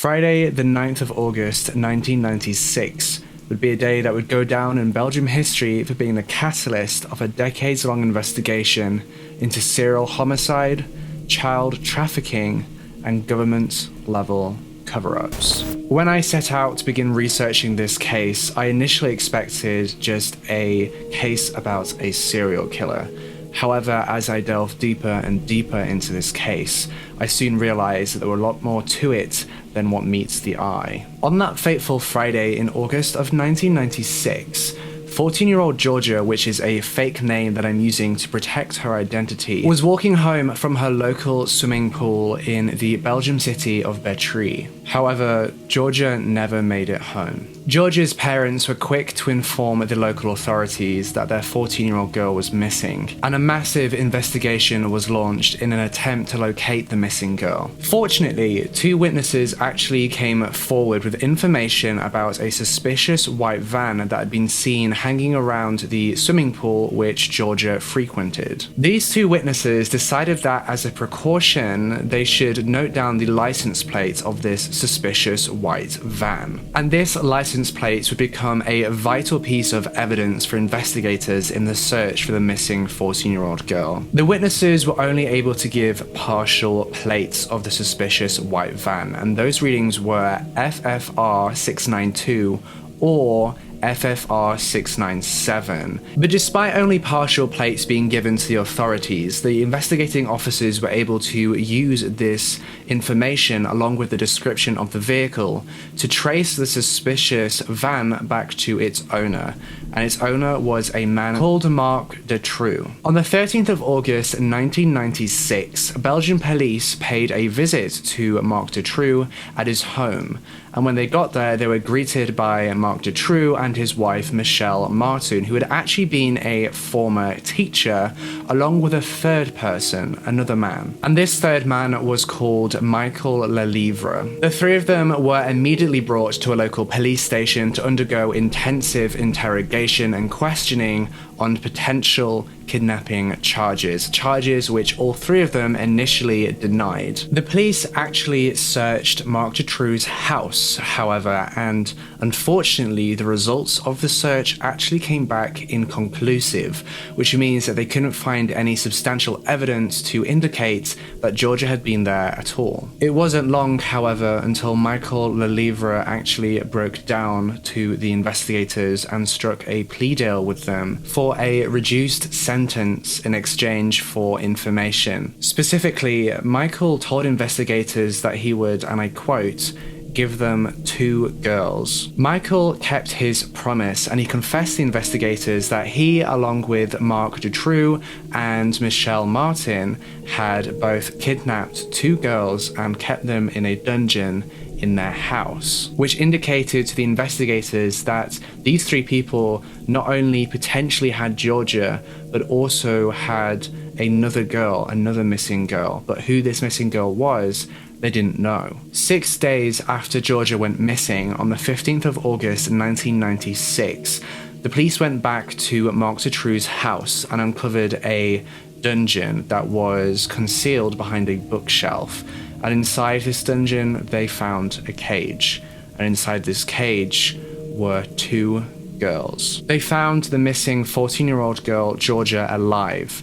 Friday, the 9th of August, 1996, would be a day that would go down in Belgian history for being the catalyst of a decades-long investigation into serial homicide, child trafficking, and government-level cover-ups. When I set out to begin researching this case, I initially expected just a case about a serial killer. However, as I delved deeper and deeper into this case, I soon realized that there were a lot more to it than what meets the eye. On that fateful Friday in August of 1996, 14-year-old Georgia, which is a fake name that I'm using to protect her identity, was walking home from her local swimming pool in the Belgian city of Bertree. However, Georgia never made it home. Georgia's parents were quick to inform the local authorities that their 14-year-old girl was missing, and a massive investigation was launched in an attempt to locate the missing girl. Fortunately, two witnesses actually came forward with information about a suspicious white van that had been seen hanging around the swimming pool which Georgia frequented. These two witnesses decided that as a precaution, they should note down the license plate of this suspicious white van. And this license plates would become a vital piece of evidence for investigators in the search for the missing 14-year-old girl. The witnesses were only able to give partial plates of the suspicious white van, and those readings were FFR 692 or FFR 697. But despite only partial plates being given to the authorities, the investigating officers were able to use this information along with the description of the vehicle to trace the suspicious van back to its owner, and its owner was a man called Marc Dutroux. On the 13th of August 1996, Belgian police paid a visit to Marc Dutroux at his home, and when they got there, they were greeted by Marc Dutroux and his wife Michelle Martin, who had actually been a former teacher, along with a third person, another man. And this third man was called Michael Lelivre. The three of them were immediately brought to a local police station to undergo intensive interrogation and questioning on potential kidnapping charges which all three of them initially denied. The police actually searched Marc Dutroux's house, however, and unfortunately the results of the search actually came back inconclusive, which means that they couldn't find any substantial evidence to indicate that Georgia had been there at all. It wasn't long, however, until Michael Lelivre actually broke down to the investigators and struck a plea deal with them for a reduced sentence in exchange for information. Specifically, Michael told investigators that he would, and I quote, give them 2 girls. Michael kept his promise, and he confessed to investigators that he, along with Marc Dutroux and Michelle Martin, had both kidnapped 2 girls and kept them in a dungeon in their house, which indicated to the investigators that these 3 people not only potentially had Georgia, but also had another girl, another missing girl. But who this missing girl was, they didn't know. 6 days after Georgia went missing, on the 15th of August 1996, the police went back to Marc Dutroux's house and uncovered a dungeon that was concealed behind a bookshelf. And inside this dungeon, they found a cage. And inside this cage were 2 girls. They found the missing 14-year-old girl, Georgia, alive,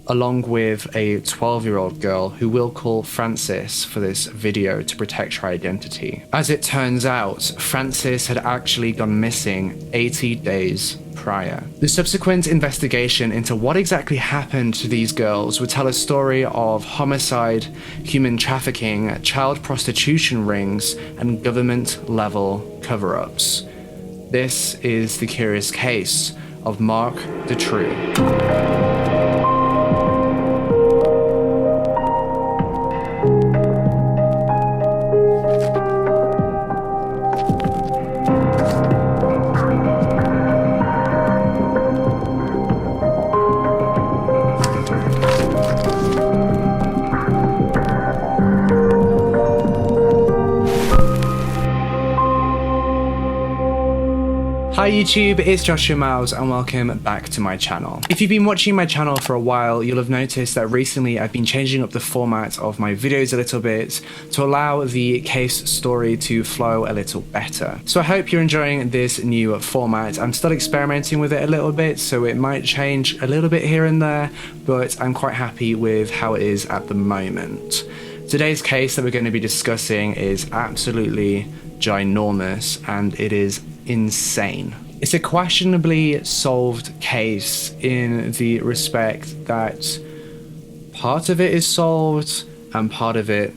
along with a 12-year-old girl who we'll call Frances for this video to protect her identity. As it turns out, Frances had actually gone missing 80 days prior. The subsequent investigation into what exactly happened to these girls would tell a story of homicide, human trafficking, child prostitution rings, and government-level cover-ups. This is the curious case of Marc Dutroux. Hi YouTube, it's Joshua Miles and welcome back to my channel. If you've been watching my channel for a while, you'll have noticed that recently I've been changing up the format of my videos a little bit to allow the case story to flow a little better. So I hope you're enjoying this new format. I'm still experimenting with it a little bit, so it might change a little bit here and there, but I'm quite happy with how it is at the moment. Today's case that we're going to be discussing is absolutely ginormous and it is insane. It's a questionably solved case in the respect that part of it is solved and part of it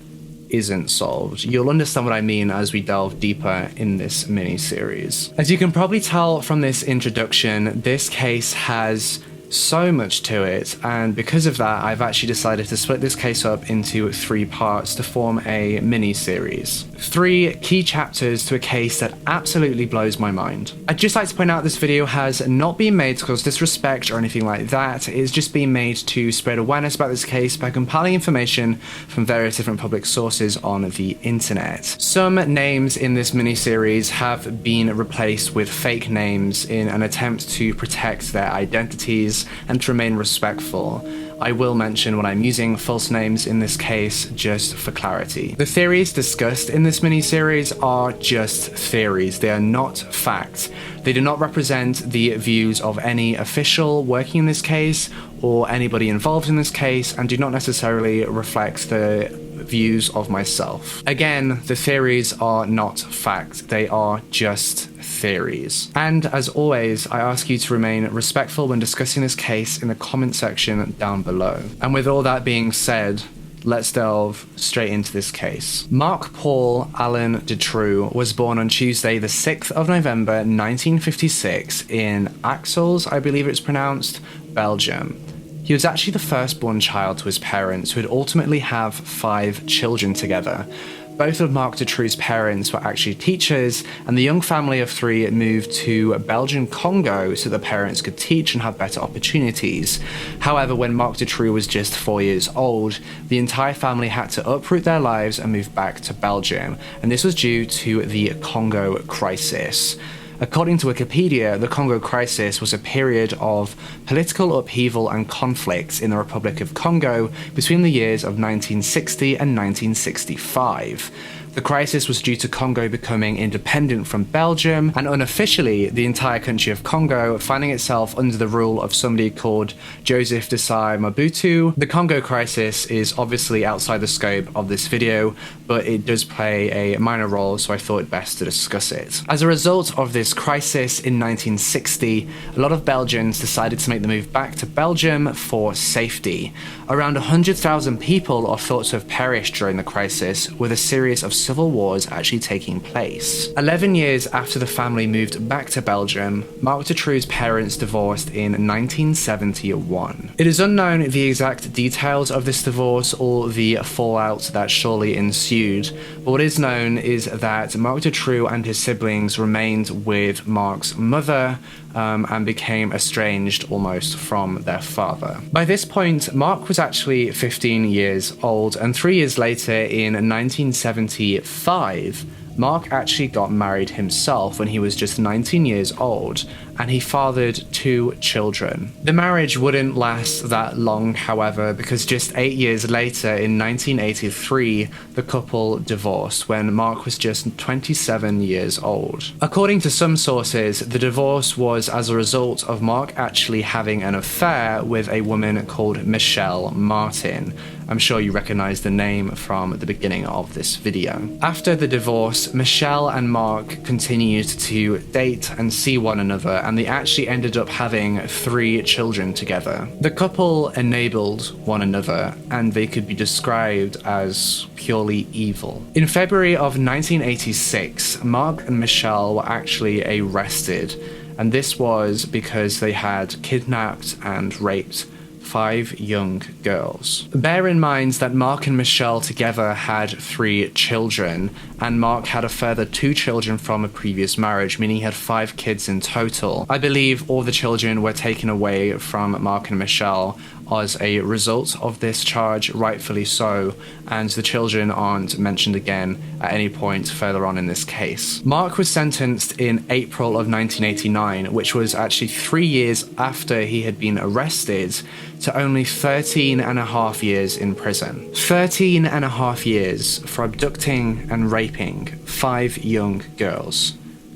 isn't solved. You'll understand what I mean as we delve deeper in this mini-series. As you can probably tell from this introduction, this case has so much to it, and because of that I've actually decided to split this case up into 3 parts to form a mini-series. 3 key chapters to a case that absolutely blows my mind. I'd just like to point out this video has not been made to cause disrespect or anything like that. It's just been made to spread awareness about this case by compiling information from various different public sources on the internet. Some names in this mini-series have been replaced with fake names in an attempt to protect their identities and to remain respectful. I will mention when I'm using false names in this case just for clarity. The theories discussed in this mini-series are just theories. They are not fact. They do not represent the views of any official working in this case or anybody involved in this case, and do not necessarily reflect the views of myself. Again, the theories are not fact. They are just theories. And as always, I ask you to remain respectful when discussing this case in the comment section down below. And with all that being said, let's delve straight into this case. Marc Paul Alan Dutroux was born on Tuesday the 6th of November 1956 in Axels, I believe it's pronounced, Belgium. He was actually the firstborn child to his parents, who would ultimately have 5 children together. Both of Marc Dutroux's parents were actually teachers, and the young family of 3 moved to Belgian Congo so the parents could teach and have better opportunities. However, when Marc Dutroux was just 4 years old, the entire family had to uproot their lives and move back to Belgium, and this was due to the Congo Crisis. According to Wikipedia, the Congo Crisis was a period of political upheaval and conflicts in the Republic of Congo between the years of 1960 and 1965. The crisis was due to Congo becoming independent from Belgium, and unofficially, the entire country of Congo finding itself under the rule of somebody called Joseph Desai Mobutu. The Congo Crisis is obviously outside the scope of this video, but it does play a minor role, so I thought it best to discuss it. As a result of this crisis in 1960, a lot of Belgians decided to make the move back to Belgium for safety. Around 100,000 people are thought to have perished during the crisis, with a series of civil wars actually taking place. 11 years after the family moved back to Belgium, Marc Dutroux's parents divorced in 1971. It is unknown the exact details of this divorce or the fallout that surely ensued, but what is known is that Marc Dutroux and his siblings remained with Marc's mother and became estranged almost from their father. By this point, Marc was actually 15 years old, and 3 years later, in 1975, Marc actually got married himself when he was just 19 years old, and he fathered 2 children. The marriage wouldn't last that long, however, because just 8 years later, in 1983, the couple divorced when Marc was just 27 years old. According to some sources, the divorce was as a result of Marc actually having an affair with a woman called Michelle Martin. I'm sure you recognize the name from the beginning of this video. After the divorce, Michelle and Marc continued to date and see one another, and they actually ended up having 3 children together. The couple enabled one another, and they could be described as purely evil. In February of 1986, Marc and Michelle were actually arrested, and this was because they had kidnapped and raped 5 young girls. Bear in mind that Marc and Michelle together had 3 children, and Marc had a further 2 children from a previous marriage, meaning he had 5 kids in total. I believe all the children were taken away from Marc and Michelle as a result of this charge, rightfully so, and the children aren't mentioned again at any point further on in this case. Marc was sentenced in April of 1989, which was actually 3 years after he had been arrested, to only 13 and a half years in prison. 13 and a half years for abducting and raping 5 young girls.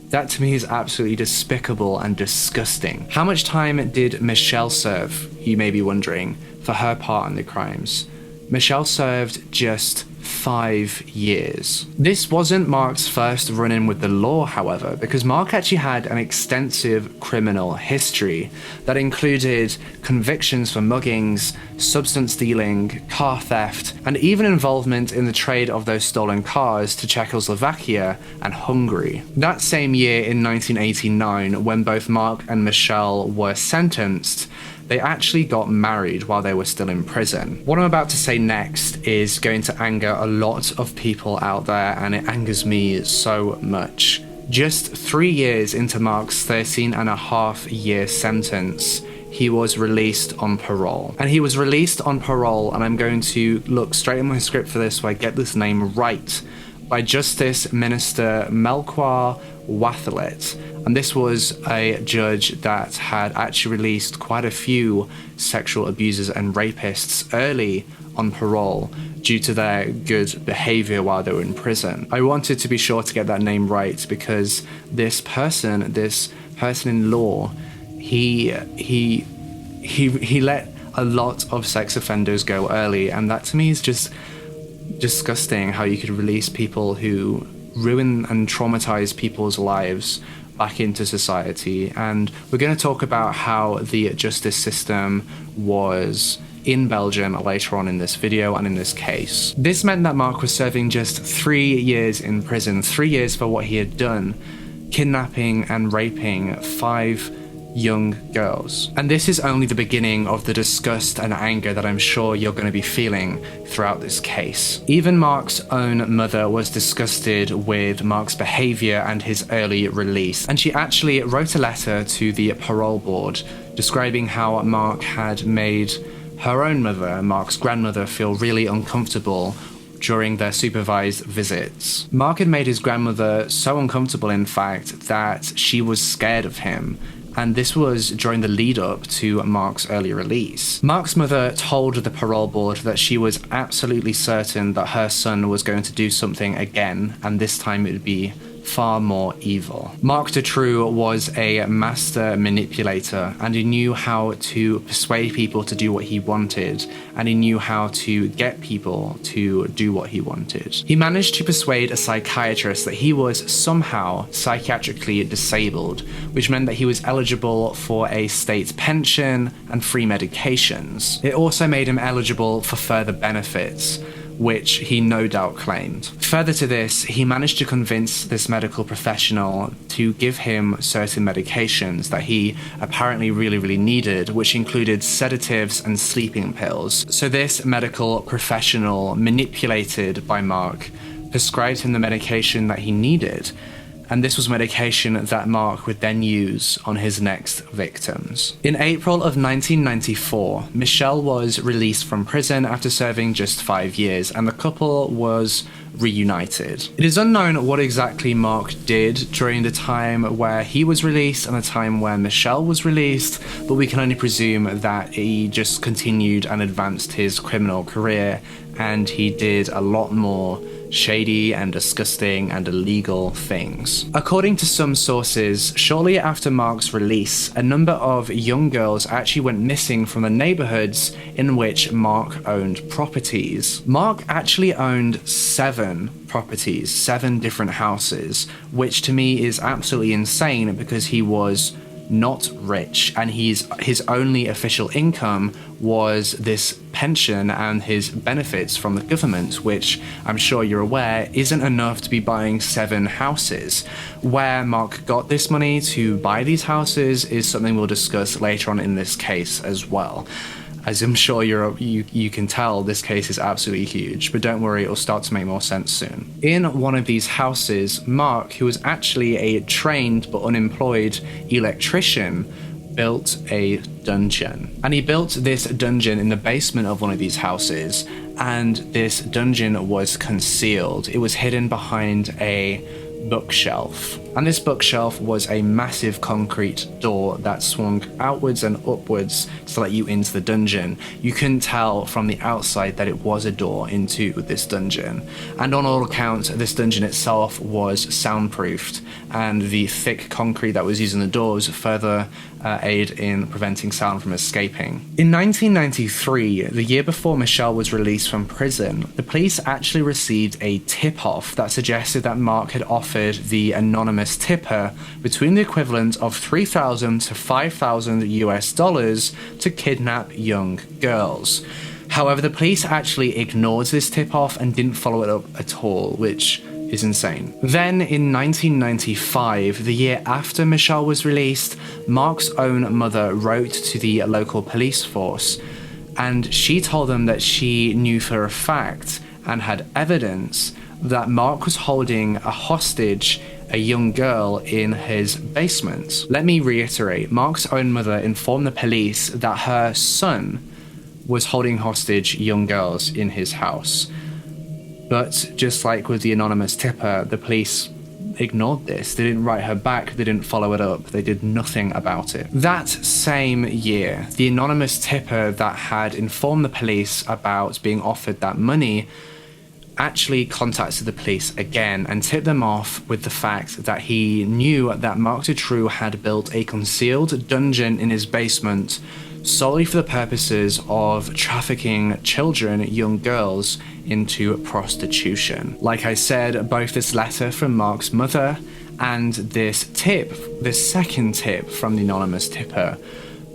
That to me is absolutely despicable and disgusting. How much time did Michelle serve, you may be wondering, for her part in the crimes? Michelle served just 5 years. This wasn't Marc's first run-in with the law, however, because Marc actually had an extensive criminal history that included convictions for muggings, substance dealing, car theft, and even involvement in the trade of those stolen cars to Czechoslovakia and Hungary. That same year in 1989, when both Marc and Michelle were sentenced, they actually got married while they were still in prison. What I'm about to say next is going to anger a lot of people out there, and it angers me so much. Just 3 years into Marc's 13 and a half year sentence, he was released on parole. And he was released on parole, and I'm going to look straight at my script for this so I get this name right, by Justice Minister Melchior Wathelet. And this was a judge that had actually released quite a few sexual abusers and rapists early on parole due to their good behavior while they were in prison. I wanted to be sure to get that name right because this person in law, he let a lot of sex offenders go early, and that to me is just disgusting, how you could release people who ruin and traumatize people's lives back into society. And we're going to talk about how the justice system was in Belgium later on in this video and in this case. This meant that Marc was serving just 3 years in prison, 3 years for what he had done, kidnapping and raping 5 young girls. And this is only the beginning of the disgust and anger that I'm sure you're going to be feeling throughout this case. Even Marc's own mother was disgusted with Marc's behavior and his early release, and she actually wrote a letter to the parole board describing how Marc had made her own mother, Marc's grandmother, feel really uncomfortable during their supervised visits. Marc had made his grandmother so uncomfortable, in fact, that she was scared of him. And this was during the lead up to Marc's early release. Marc's mother told the parole board that she was absolutely certain that her son was going to do something again, and this time it would be far more evil. Marc Dutroux was a master manipulator, and he knew how to persuade people to do what he wanted, and he knew how to get people to do what he wanted. He managed to persuade a psychiatrist that he was somehow psychiatrically disabled, which meant that he was eligible for a state pension and free medications. It also made him eligible for further benefits, which he no doubt claimed. Further to this, he managed to convince this medical professional to give him certain medications that he apparently really needed, which included sedatives and sleeping pills. So this medical professional, manipulated by Marc, prescribed him the medication that he needed, and this was medication that Marc would then use on his next victims. In April of 1994, Michelle was released from prison after serving just 5 years, and the couple was reunited. It is unknown what exactly Marc did during the time where he was released and the time where Michelle was released, but we can only presume that he just continued and advanced his criminal career, and he did a lot more shady and disgusting and illegal things. According to some sources, shortly after Marc's release, a number of young girls actually went missing from the neighborhoods in which Marc owned properties. Marc actually owned 7 properties, 7 different houses, which to me is absolutely insane because he was not rich, and his only official income was this pension and his benefits from the government, which I'm sure you're aware isn't enough to be buying 7 houses. Where Marc got this money to buy these houses is something we'll discuss later on in this case as well. As I'm sure you can tell, this case is absolutely huge, but don't worry, it'll start to make more sense soon. In one of these houses, Marc, who was actually a trained but unemployed electrician, built a dungeon. And he built this dungeon in the basement of one of these houses, and this dungeon was concealed. It was hidden behind a bookshelf. And this bookshelf was a massive concrete door that swung outwards and upwards to let you into the dungeon. You couldn't tell from the outside that it was a door into this dungeon. And on all accounts, this dungeon itself was soundproofed, and the thick concrete that was used in the doors further aid in preventing sound from escaping. In 1993, the year before Michelle was released from prison, the police actually received a tip-off that suggested that Marc had offered the anonymous tipper between the equivalent of $3,000 to $5,000 US to kidnap young girls. However, the police actually ignored this tip-off and didn't follow it up at all, which is insane. Then in 1995, the year after Michelle was released, Marc's own mother wrote to the local police force, and she told them that she knew for a fact and had evidence that Marc was holding a hostage, a young girl, in his basement. Let me reiterate, Marc's own mother informed the police that her son was holding hostage young girls in his house. But just like with the anonymous tipper, the police ignored this. They didn't write her back, they didn't follow it up, they did nothing about it. That same year, the anonymous tipper that had informed the police about being offered that money actually contacted the police again and tipped them off with the fact that he knew that Marc Dutroux had built a concealed dungeon in his basement solely for the purposes of trafficking children, young girls, into prostitution. Like I said, both this letter from Marc's mother and this second tip from the anonymous tipper,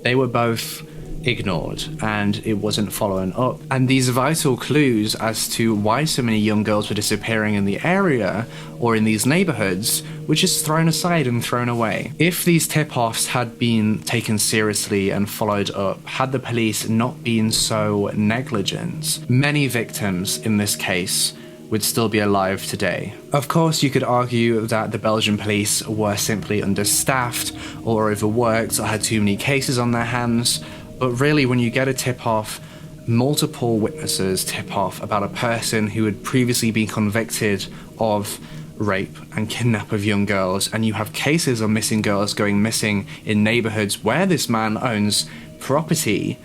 they were both ignored and it wasn't following up. And these vital clues as to why so many young girls were disappearing in the area or in these neighborhoods were just thrown aside and thrown away. If these tip-offs had been taken seriously and followed up, had the police not been so negligent, many victims in this case would still be alive today. Of course, you could argue that the Belgian police were simply understaffed or overworked or had too many cases on their hands. But really, when you get a tip-off, multiple witnesses tip off about a person who had previously been convicted of rape and kidnap of young girls, and you have cases of missing girls going missing in neighborhoods where this man owns property,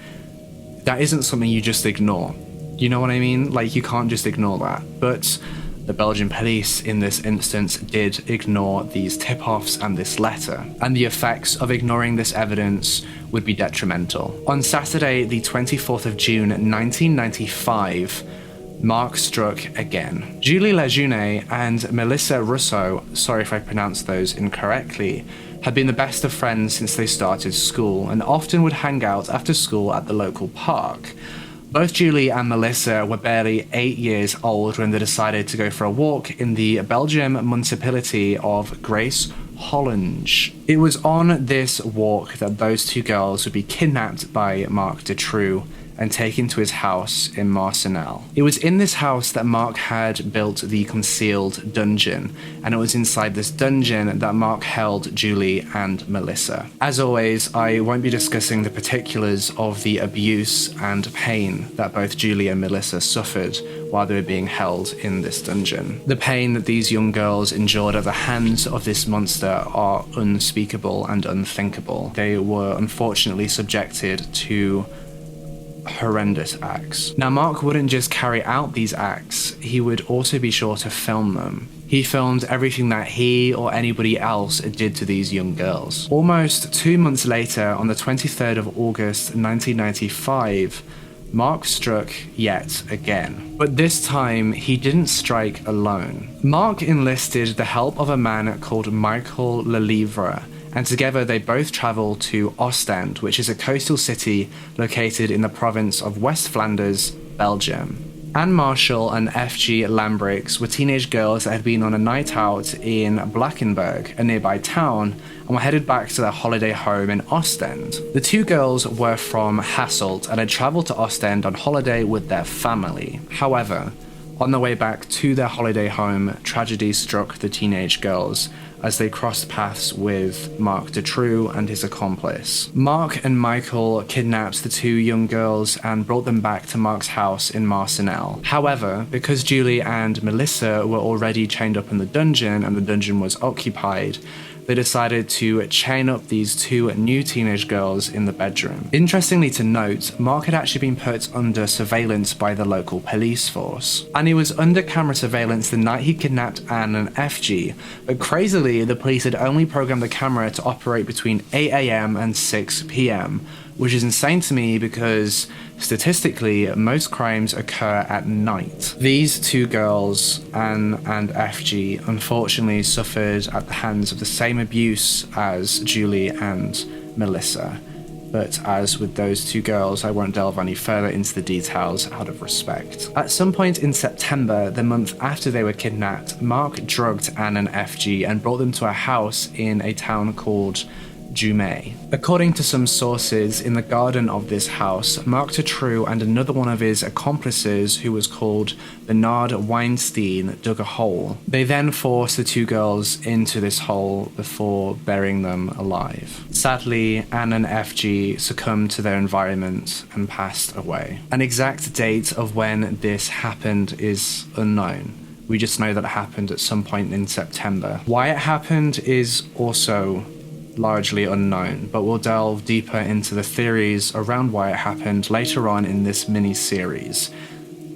that isn't something you just ignore. You know what I mean? Like, you can't just ignore that. But the Belgian police in this instance did ignore these tip-offs and this letter, and the effects of ignoring this evidence would be detrimental. On Saturday, the 24th of June 1995, Marc struck again. Julie Lejeune and Melissa Russo, sorry if I pronounced those incorrectly, had been the best of friends since they started school and often would hang out after school at the local park. Both Julie and Melissa were barely 8 years old when they decided to go for a walk in the Belgian municipality of Grace Hollange. It was on this walk that those two girls would be kidnapped by Marc Dutroux and taken to his house in Marcinelle. It was in this house that Marc had built the concealed dungeon, and it was inside this dungeon that Marc held Julie and Melissa. As always, I won't be discussing the particulars of the abuse and pain that both Julie and Melissa suffered while they were being held in this dungeon. The pain that these young girls endured at the hands of this monster are unspeakable and unthinkable. They were unfortunately subjected to horrendous acts. Now, Marc wouldn't just carry out these acts, he would also be sure to film them. He filmed everything that he or anybody else did to these young girls. Almost 2 months later, on the 23rd of August 1995, Marc struck yet again. But this time, he didn't strike alone. Marc enlisted the help of a man called Michael Lelivre, and together they both travelled to Ostend, which is a coastal city located in the province of West Flanders, Belgium. Anne Marshall and F.G. Lambrix were teenage girls that had been on a night out in Blankenberg, a nearby town, and were headed back to their holiday home in Ostend. The two girls were from Hasselt and had travelled to Ostend on holiday with their family. However, On their way back to their holiday home, tragedy struck the teenage girls as they crossed paths with Marc Dutroux and his accomplice. Marc and Michael kidnapped the two young girls and brought them back to Marc's house in Marcinelle. However, because Julie and Melissa were already chained up in the dungeon and the dungeon was occupied, they decided to chain up these two new teenage girls in the bedroom. Interestingly to note, Marc had actually been put under surveillance by the local police force, and he was under camera surveillance the night he kidnapped Anne and FG, but crazily the police had only programmed the camera to operate between 8 AM and 6 PM, which is insane to me because statistically most crimes occur at night. These two girls, Anne and FG, unfortunately suffered at the hands of the same abuse as Julie and Melissa. But as with those two girls, I won't delve any further into the details out of respect. At some point in September, the month after they were kidnapped, Marc drugged Anne and FG and brought them to a house in a town called Jumet. According to some sources, in the garden of this house, Marc Dutroux and another one of his accomplices, who was called Bernard Weinstein, dug a hole. They then forced the two girls into this hole before burying them alive. Sadly, Anne and FG succumbed to their environment and passed away. An exact date of when this happened is unknown. We just know that it happened at some point in September. Why it happened is also largely unknown, but we'll delve deeper into the theories around why it happened later on in this mini-series.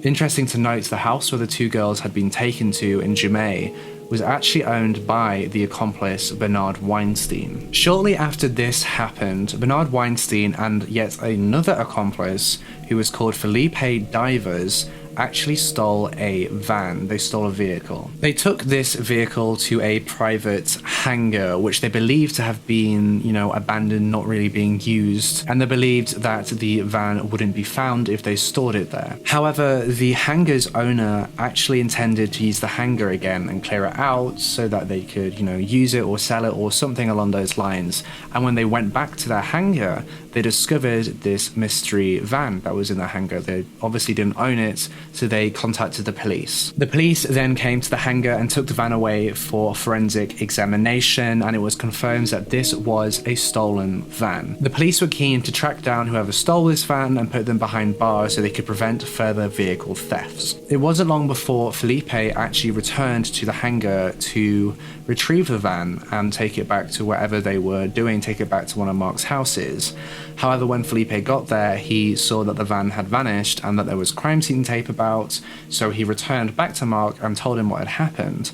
Interesting to note, the house where the two girls had been taken to in Jumet was actually owned by the accomplice Bernard Weinstein. Shortly after this happened, Bernard Weinstein and yet another accomplice, who was called Felipe Divers, actually stole a van. They stole a vehicle. They took this vehicle to a private hangar, which they believed to have been, abandoned, not really being used, and they believed that the van wouldn't be found if they stored it there. However, the hangar's owner actually intended to use the hangar again and clear it out so that they could, use it or sell it or something along those lines. And when they went back to their hangar, they discovered this mystery van that was in the hangar. They obviously didn't own it, so they contacted the police. The police then came to the hangar and took the van away for forensic examination, and it was confirmed that this was a stolen van. The police were keen to track down whoever stole this van and put them behind bars so they could prevent further vehicle thefts. It wasn't long before Felipe actually returned to the hangar to retrieve the van and take it back to wherever they were doing, take it back to one of Marc's houses. However, when Felipe got there, he saw that the van had vanished and that there was crime scene tape about, so he returned back to Marc and told him what had happened.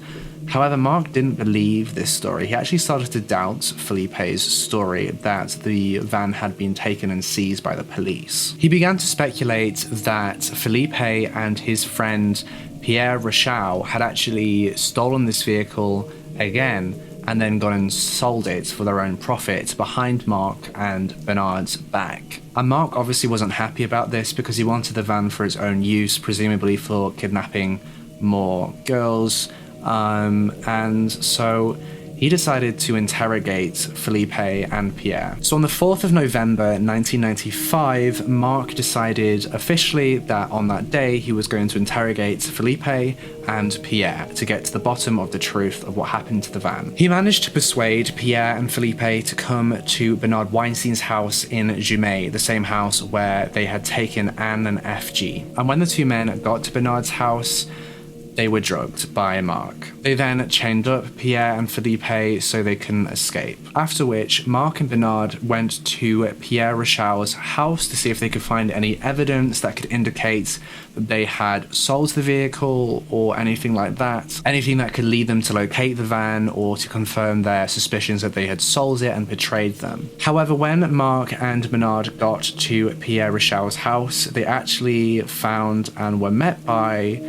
However, Marc didn't believe this story. He actually started to doubt Felipe's story that the van had been taken and seized by the police. He began to speculate that Felipe and his friend Pierre Rochau had actually stolen this vehicle again and then gone and sold it for their own profit behind Marc and Bernard's back. And Marc obviously wasn't happy about this because he wanted the van for his own use, presumably for kidnapping more girls, and so he decided to interrogate Felipe and Pierre. So on the 4th of November 1995, Marc decided officially that on that day he was going to interrogate Felipe and Pierre to get to the bottom of the truth of what happened to the van. He managed to persuade Pierre and Felipe to come to Bernard Weinstein's house in Jumet, the same house where they had taken Anne and FG. And when the two men got to Bernard's house, they were drugged by Marc. They then chained up Pierre and Felipe so they couldn't escape. After which, Marc and Bernard went to Pierre Rochau's house to see if they could find any evidence that could indicate that they had sold the vehicle or anything like that. Anything that could lead them to locate the van or to confirm their suspicions that they had sold it and betrayed them. However, when Marc and Bernard got to Pierre Rochau's house, they actually found and were met by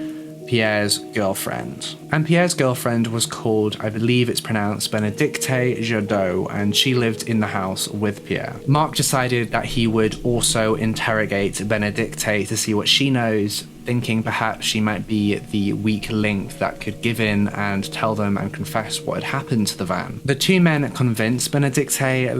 Pierre's girlfriend. And Pierre's girlfriend was called, I believe it's pronounced Benedicte Jadot, and she lived in the house with Pierre. Marc decided that he would also interrogate Benedicte to see what she knows. thinking perhaps she might be the weak link that could give in and tell them and confess what had happened to the van. The two men convinced Benedicte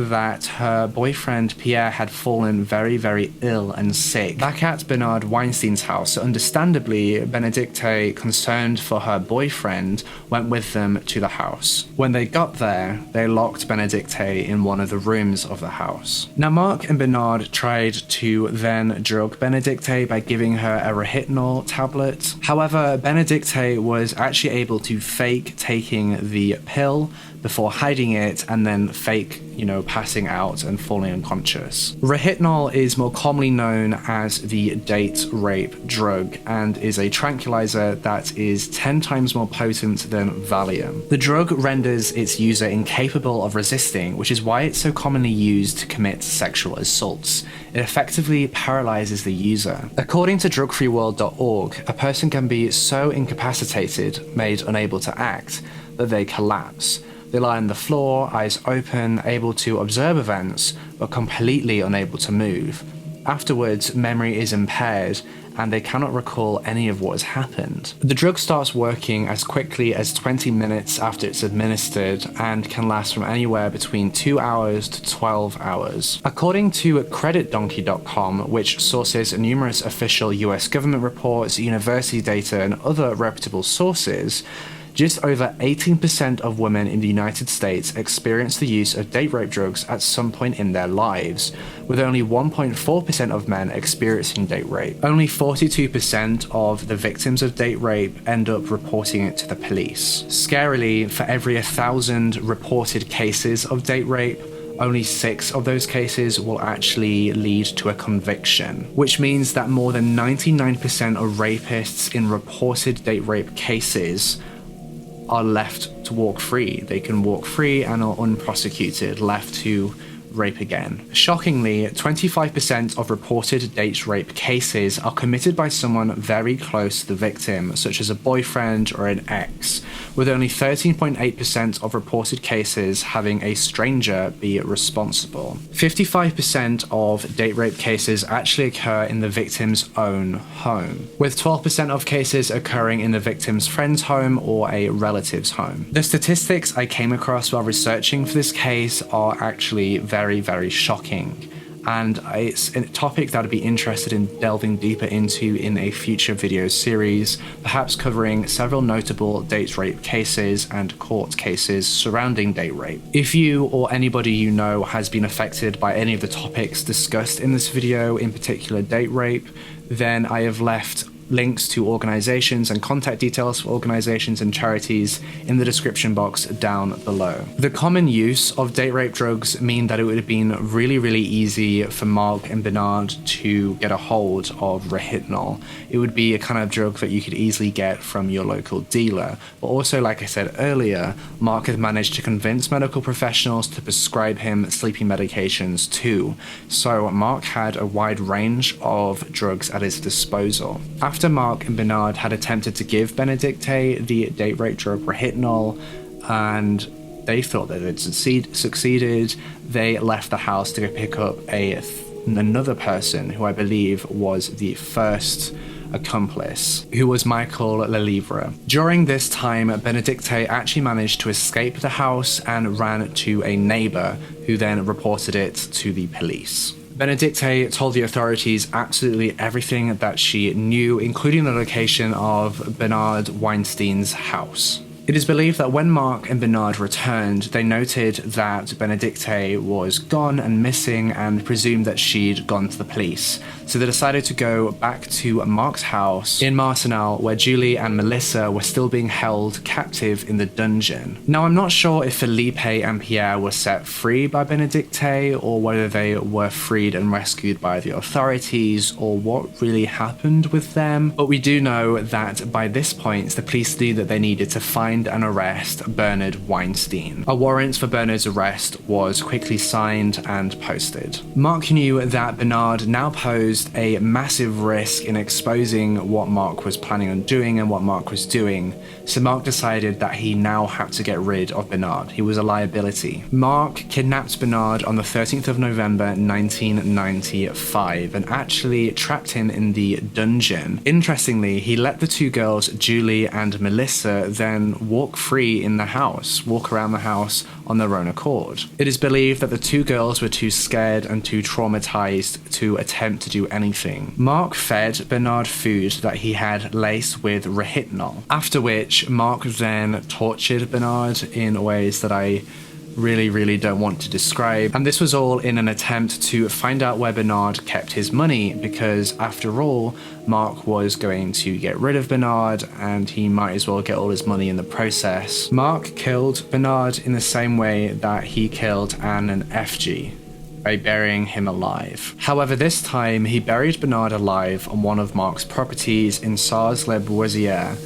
that her boyfriend Pierre had fallen very, very ill and sick back at Bernard Weinstein's house. So understandably, Benedicte, concerned for her boyfriend, went with them to the house. When they got there, they locked Benedicte in one of the rooms of the house. Now, Marc and Bernard tried to then drug Benedicte by giving her a Rohypnol tablet. However, Benedicte was actually able to fake taking the pill before hiding it and then fake, passing out and falling unconscious. Rohypnol is more commonly known as the date rape drug and is a tranquilizer that is 10 times more potent than Valium. The drug renders its user incapable of resisting, which is why it's so commonly used to commit sexual assaults. It effectively paralyzes the user. According to drugfreeworld.org, a person can be so incapacitated, made unable to act, that they collapse. They lie on the floor, eyes open, able to observe events, but completely unable to move. Afterwards, memory is impaired, and they cannot recall any of what has happened. The drug starts working as quickly as 20 minutes after it's administered and can last from anywhere between 2 hours to 12 hours. According to creditdonkey.com, which sources numerous official US government reports, university data, and other reputable sources, just over 18% of women in the United States experience the use of date rape drugs at some point in their lives, with only 1.4% of men experiencing date rape. Only 42% of the victims of date rape end up reporting it to the police. Scarily, for every 1,000 reported cases of date rape, only 6 of those cases will actually lead to a conviction, which means that more than 99% of rapists in reported date rape cases are left to walk free. They can walk free and are unprosecuted, left to rape again. Shockingly, 25% of reported date rape cases are committed by someone very close to the victim, such as a boyfriend or an ex, with only 13.8% of reported cases having a stranger be responsible. 55% of date rape cases actually occur in the victim's own home, with 12% of cases occurring in the victim's friend's home or a relative's home. The statistics I came across while researching for this case are actually very, very shocking, and it's a topic that I'd be interested in delving deeper into in a future video series, perhaps covering several notable date rape cases and court cases surrounding date rape. If you or anybody you know has been affected by any of the topics discussed in this video, in particular date rape, then I have left links to organizations and contact details for organizations and charities in the description box down below. The common use of date rape drugs mean that it would have been really, really easy for Marc and Bernard to get a hold of Rohypnol. It would be a kind of drug that you could easily get from your local dealer. But also, like I said earlier, Marc had managed to convince medical professionals to prescribe him sleeping medications too. So Marc had a wide range of drugs at his disposal. After Marc and Bernard had attempted to give Benedicte the date rape drug Rohypnol, and they thought that they'd succeeded, they left the house to go pick up another person who I believe was the first accomplice, who was Michael Lelivre. During this time, Benedicte actually managed to escape the house and ran to a neighbor, who then reported it to the police. Benedicte told the authorities absolutely everything that she knew, including the location of Bernard Weinstein's house. It is believed that when Marc and Bernard returned, they noted that Benedicte was gone and missing and presumed that she'd gone to the police. So they decided to go back to Marc's house in Marcinelle, where Julie and Melissa were still being held captive in the dungeon. Now, I'm not sure if Felipe and Pierre were set free by Benedicte, or whether they were freed and rescued by the authorities, or what really happened with them, but we do know that by this point, the police knew that they needed to find find and arrest Bernard Weinstein. A warrant for Bernard's arrest was quickly signed and posted. Marc knew that Bernard now posed a massive risk in exposing what Marc was planning on doing and what Marc was doing, so Marc decided that he now had to get rid of Bernard. He was a liability. Marc kidnapped Bernard on the 13th of November 1995 and actually trapped him in the dungeon. Interestingly, he let the two girls, Julie and Melissa, then walk free in the house, walk around the house on their own accord. It is believed that the two girls were too scared and too traumatized to attempt to do anything. Marc fed Bernard food that he had laced with Rohypnol, after which Marc then tortured Bernard in ways that I really don't want to describe, and this was all in an attempt to find out where Bernard kept his money, because after all, Marc was going to get rid of Bernard and he might as well get all his money in the process. Marc killed Bernard in the same way that he killed Anne and FG, by burying him alive. However, this time he buried Bernard alive on one of Marc's properties in Sars-le-Boisier.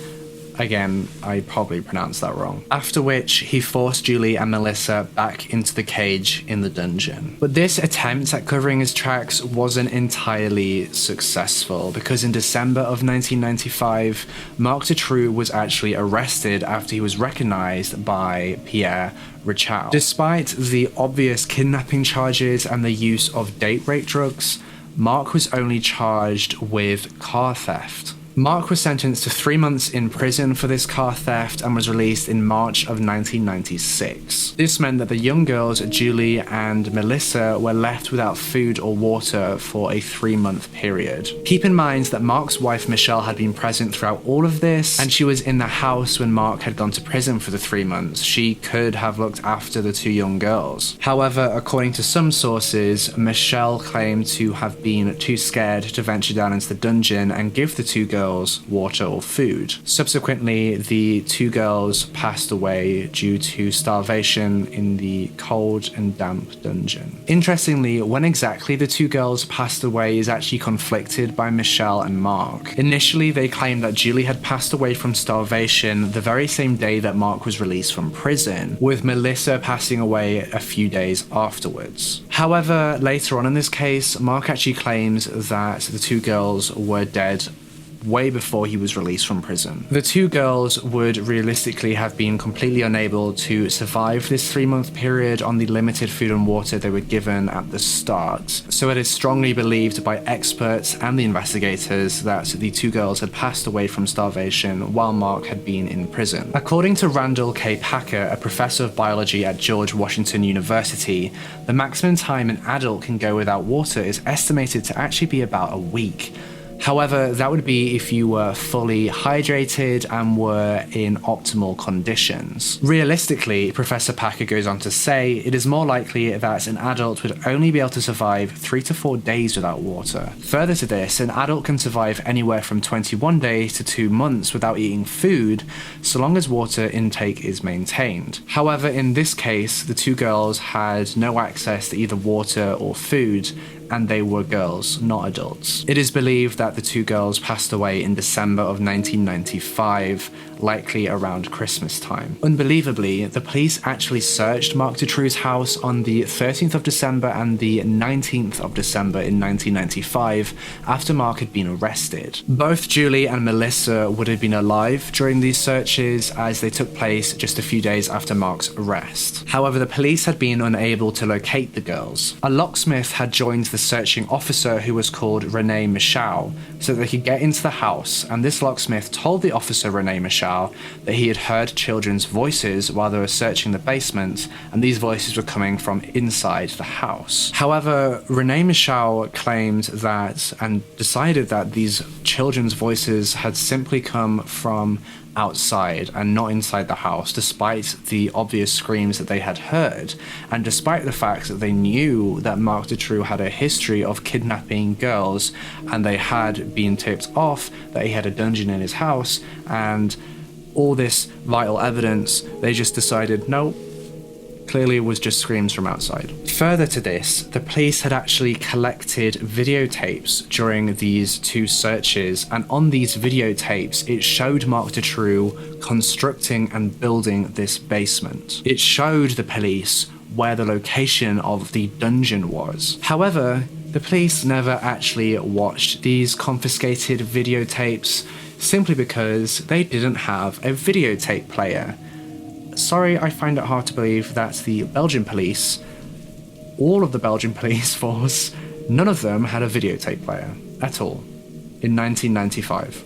Again, I probably pronounced that wrong. After which, he forced Julie and Melissa back into the cage in the dungeon. But this attempt at covering his tracks wasn't entirely successful, because in December of 1995, Marc Dutroux was actually arrested after he was recognized by Pierre Richard. Despite the obvious kidnapping charges and the use of date rape drugs, Marc was only charged with car theft. Marc was sentenced to 3 months in prison for this car theft and was released in March of 1996. This meant that the young girls, Julie and Melissa, were left without food or water for a 3-month period. Keep in mind that Marc's wife Michelle had been present throughout all of this, and she was in the house when Marc had gone to prison for the 3 months. She could have looked after the two young girls. However, according to some sources, Michelle claimed to have been too scared to venture down into the dungeon and give the two girls water or food. Subsequently, the two girls passed away due to starvation in the cold and damp dungeon. Interestingly, when exactly the two girls passed away is actually conflicted by Michelle and Marc. Initially, they claimed that Julie had passed away from starvation the very same day that Marc was released from prison, with Melissa passing away a few days afterwards. However, later on in this case, Marc actually claims that the two girls were dead way before he was released from prison. The two girls would realistically have been completely unable to survive this 3-month period on the limited food and water they were given at the start, so it is strongly believed by experts and the investigators that the two girls had passed away from starvation while Marc had been in prison. According to Randall K. Packer, a professor of biology at George Washington University, the maximum time an adult can go without water is estimated to actually be about a week. However, that would be if you were fully hydrated and were in optimal conditions. Realistically, Professor Packer goes on to say, it is more likely that an adult would only be able to survive 3 to 4 days without water. Further to this, an adult can survive anywhere from 21 days to 2 months without eating food, so long as water intake is maintained. However, in this case, the two girls had no access to either water or food, and they were girls, not adults. It is believed that the two girls passed away in December of 1995, likely around Christmas time. Unbelievably, the police actually searched Marc Dutroux's house on the 13th of December and the 19th of December in 1995, after Marc had been arrested. Both Julie and Melissa would have been alive during these searches, as they took place just a few days after Marc's arrest. However, the police had been unable to locate the girls. A locksmith had joined the searching officer, who was called Rene Michel, so that they could get into the house, and this locksmith told the officer Rene Michel that he had heard children's voices while they were searching the basement, and these voices were coming from inside the house. However, Rene Michel claimed that and decided that these children's voices had simply come from outside and not inside the house, despite the obvious screams that they had heard, and despite the fact that they knew that Marc Dutroux had a history of kidnapping girls, and they had been tipped off that he had a dungeon in his house, and all this vital evidence. They just decided, no, Clearly it was just screams from outside. Further to this, the police had actually collected videotapes during these two searches, and on these videotapes it showed Marc Dutroux constructing and building this basement. It showed the police where the location of the dungeon was. However, the police never actually watched these confiscated videotapes simply because they didn't have a videotape player. Sorry, I find it hard to believe that the Belgian police, all of the Belgian police force, none of them had a videotape player at all in 1995.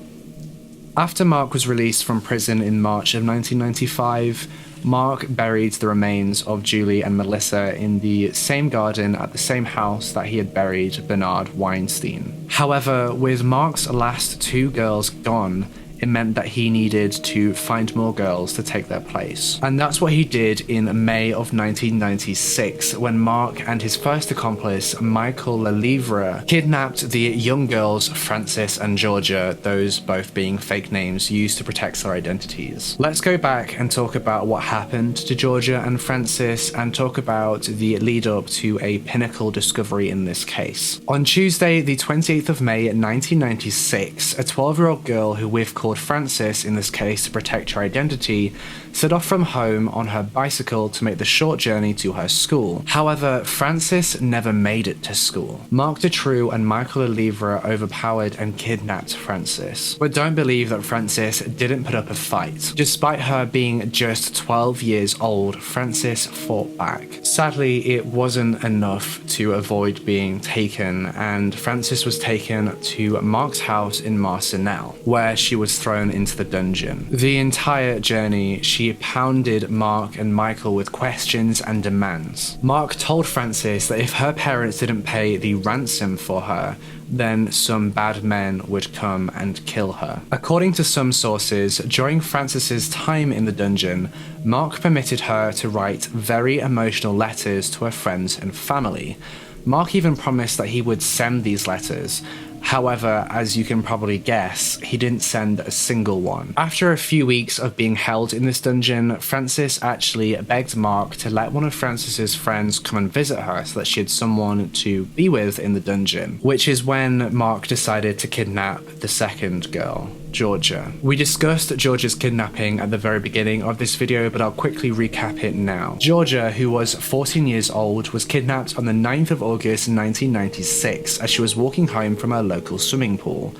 After Marc was released from prison in March of 1995, Marc buried the remains of Julie and Melissa in the same garden at the same house that he had buried Bernard Weinstein. However, with Marc's last two girls gone, it meant that he needed to find more girls to take their place. And that's what he did in May of 1996, when Marc and his first accomplice, Michael Lelivre, kidnapped the young girls Frances and Georgia, those both being fake names used to protect their identities. Let's go back and talk about what happened to Georgia and Frances, and talk about the lead up to a pinnacle discovery in this case. On Tuesday, the 28th of May 1996, a 12-year-old girl who we've called Frances, in this case to protect her identity, set off from home on her bicycle to make the short journey to her school. However, Frances never made it to school. Marc Dutroux and Michael Lelivre overpowered and kidnapped Frances. But don't believe that Frances didn't put up a fight. Despite her being just 12 years old, Frances fought back. Sadly, it wasn't enough to avoid being taken, and Frances was taken to Marc's house in Marcinelle, where she was thrown into the dungeon. The entire journey, she pounded Marc and Michael with questions and demands. Marc told Frances that if her parents didn't pay the ransom for her, then some bad men would come and kill her. According to some sources, during Frances's time in the dungeon, Marc permitted her to write very emotional letters to her friends and family. Marc even promised that he would send these letters. However, as you can probably guess, he didn't send a single one. After a few weeks of being held in this dungeon, Frances actually begged Marc to let one of Frances's friends come and visit her so that she had someone to be with in the dungeon, which is when Marc decided to kidnap the second girl, Georgia. We discussed Georgia's kidnapping at the very beginning of this video, but I'll quickly recap it now. Georgia, who was 14 years old, was kidnapped on the 9th of August 1996 as she was walking home from her local swimming pool.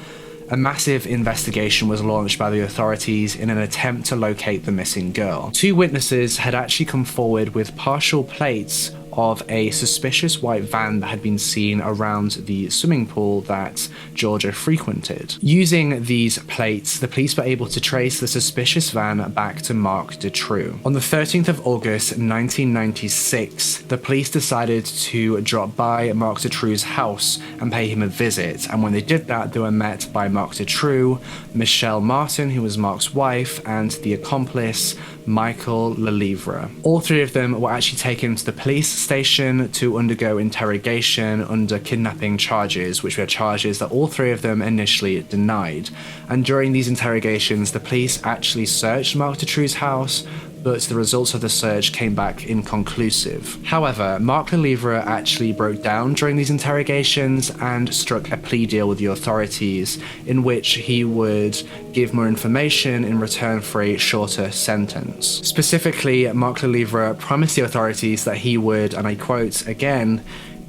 A massive investigation was launched by the authorities in an attempt to locate the missing girl. Two witnesses had actually come forward with partial plates of a suspicious white van that had been seen around the swimming pool that Georgia frequented. Using these plates, the police were able to trace the suspicious van back to Marc Dutroux. On the 13th of August 1996, the police decided to drop by Marc Dutroux's house and pay him a visit, and when they did that, they were met by Marc Dutroux, Michelle Martin, who was Marc's wife, and the accomplice, Michael Lelivre. All three of them were actually taken to the police station to undergo interrogation under kidnapping charges, which were charges that all three of them initially denied. And during these interrogations, the police actually searched Marc Dutroux's house, but the results of the search came back inconclusive. However, Marc Lelivre actually broke down during these interrogations and struck a plea deal with the authorities, in which he would give more information in return for a shorter sentence. Specifically, Marc Lelivre promised the authorities that he would, and I quote again,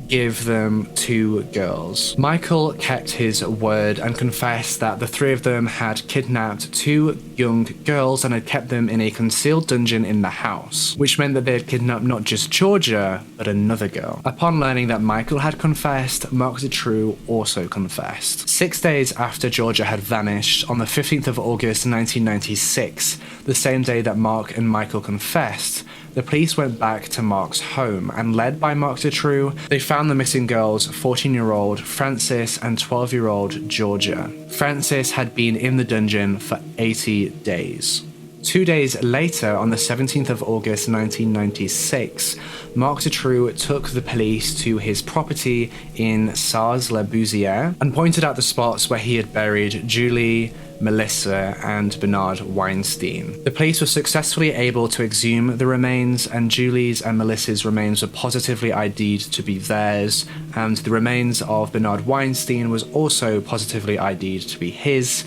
give them two girls. Michael kept his word and confessed that the three of them had kidnapped two young girls and had kept them in a concealed dungeon in the house, which meant that they had kidnapped not just Georgia, but another girl. Upon learning that Michael had confessed, Marc Dutroux also confessed. 6 days after Georgia had vanished, on the 15th of August 1996, the same day that Marc and Michael confessed, the police went back to Marc's home, and led by Marc Dutroux, they found the missing girls, 14-year-old Frances and 12-year-old Georgia. Frances had been in the dungeon for 80 days. 2 days later, on the 17th of August 1996, Marc Dutroux took the police to his property in Sars-la-Bouzière and pointed out the spots where he had buried Julie, Melissa, and Bernard Weinstein. The police were successfully able to exhume the remains, and Julie's and Melissa's remains were positively ID'd to be theirs, and the remains of Bernard Weinstein was also positively ID'd to be his.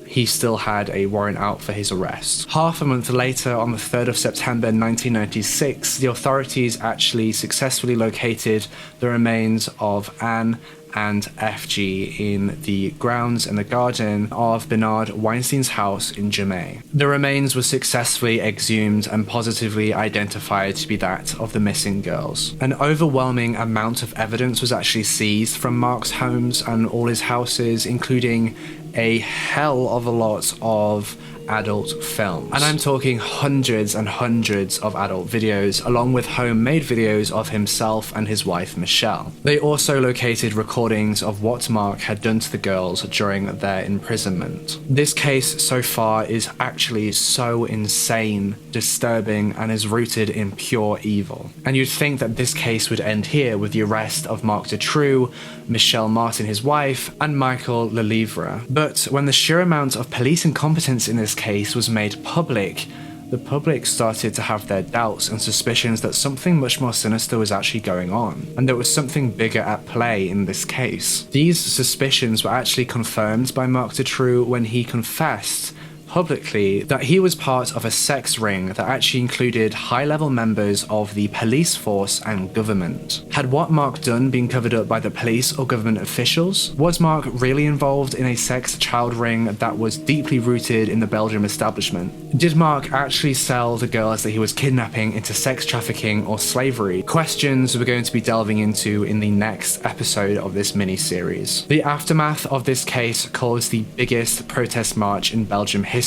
He still had a warrant out for his arrest. Half a month later, on the 3rd of September 1996, the authorities actually successfully located the remains of Anne and FG in the grounds and the garden of Bernard Weinstein's house in Jamaica. The remains were successfully exhumed and positively identified to be that of the missing girls. An overwhelming amount of evidence was actually seized from Marc's homes and all his houses, including a hell of a lot of adult films. And I'm talking hundreds and hundreds of adult videos, along with homemade videos of himself and his wife Michelle. They also located recordings of what Marc had done to the girls during their imprisonment. This case so far is actually so insane, disturbing, and is rooted in pure evil. And you'd think that this case would end here with the arrest of Marc Dutroux, Michelle Martin, his wife, and Michael Lelivre. But when the sheer amount of police incompetence in this case was made public, the public started to have their doubts and suspicions that something much more sinister was actually going on, and there was something bigger at play in this case. These suspicions were actually confirmed by Marc Dutroux when he confessed publicly that he was part of a sex ring that actually included high-level members of the police force and government. Had what Marc done been covered up by the police or government officials? Was Marc really involved in a sex child ring that was deeply rooted in the Belgian establishment? Did Marc actually sell the girls that he was kidnapping into sex trafficking or slavery? Questions we're going to be delving into in the next episode of this mini-series. The aftermath of this case caused the biggest protest march in Belgium history,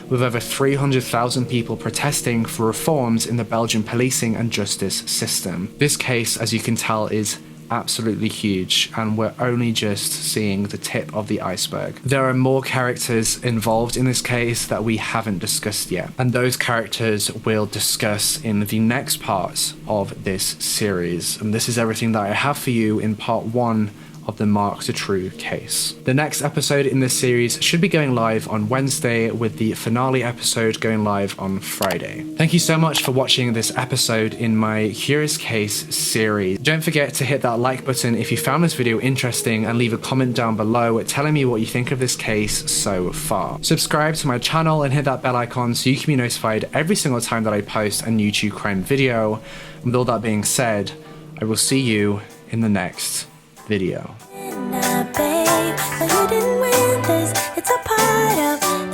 with over 300,000 people protesting for reforms in the Belgian policing and justice system. This case, as you can tell, is absolutely huge, and we're only just seeing the tip of the iceberg. There are more characters involved in this case that we haven't discussed yet, and those characters we'll discuss in the next parts of this series. And this is everything that I have for you in part 1 of the Marc Dutroux case. The next episode in this series should be going live on Wednesday, with the finale episode going live on Friday. Thank you so much for watching this episode in my Curious Case series. Don't forget to hit that like button if you found this video interesting, and leave a comment down below telling me what you think of this case so far. Subscribe to my channel and hit that bell icon so you can be notified every single time that I post a new true crime video. And with all that being said, I will see you in the next video. Babe, but you didn't win this. It's a part of